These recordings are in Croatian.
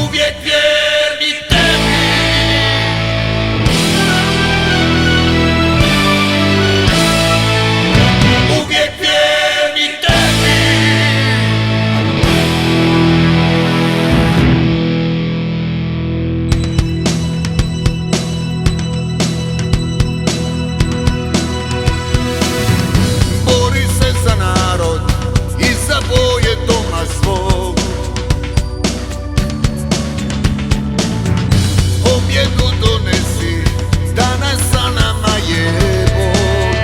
uvijek vjerni tebi. Uvijek vjerni tebi. Bori se za narod i za boje doma svog. Pobjedu donesi, danas sa nama je Bog.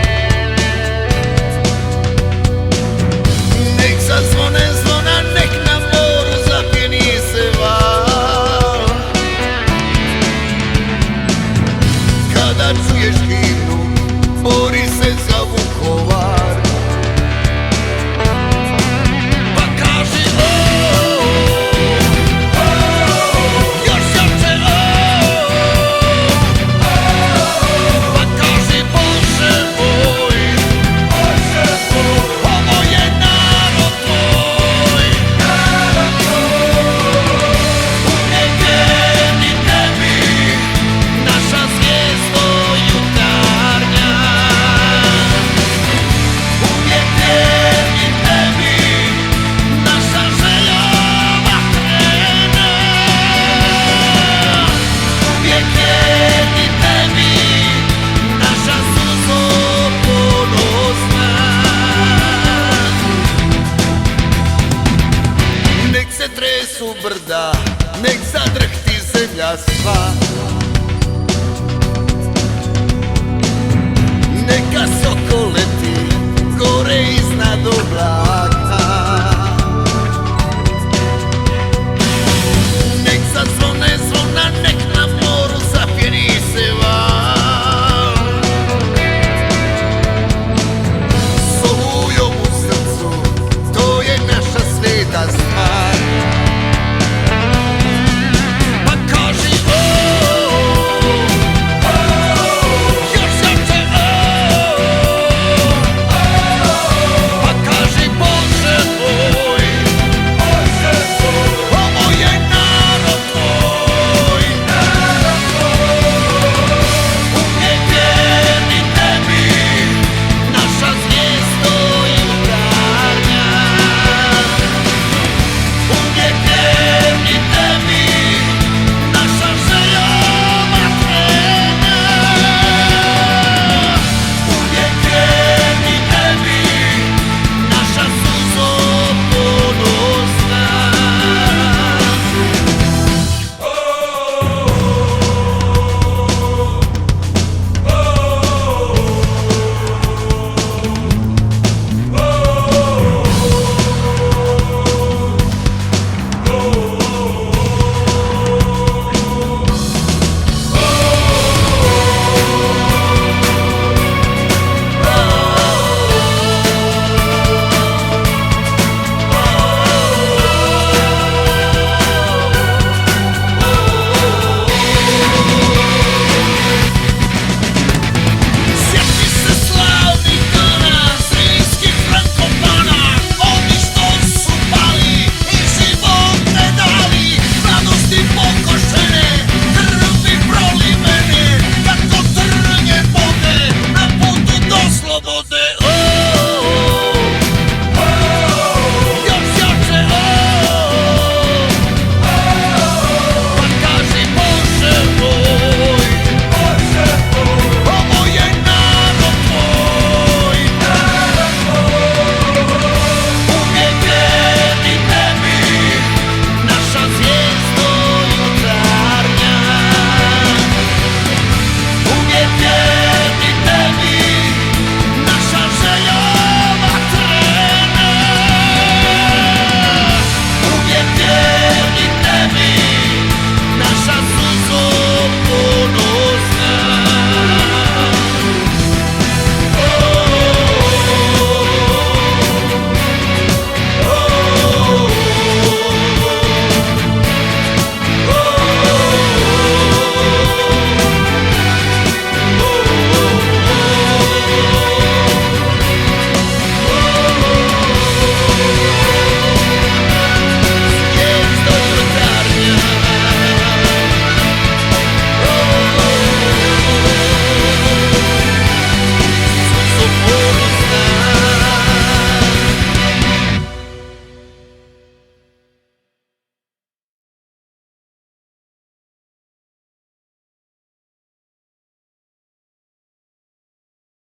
Nek zazvone zvona, nek na moru zapjeni se val. Kada čuješ himnu, bori se za Vukovar. Pa kaži još jače pa kaži Bože moj, ovo je narod tvoj. Uvijek vjerni tebi, naša zvijezdo jutarnja. Uvijek vjerni tebi, naša želja vatrena. Uvijek vjerni tebi, naša suzo ponosna. Nek se tresu brda, nek zadrhti zemlja sva. Neka sokol leti gore iznad oblaka.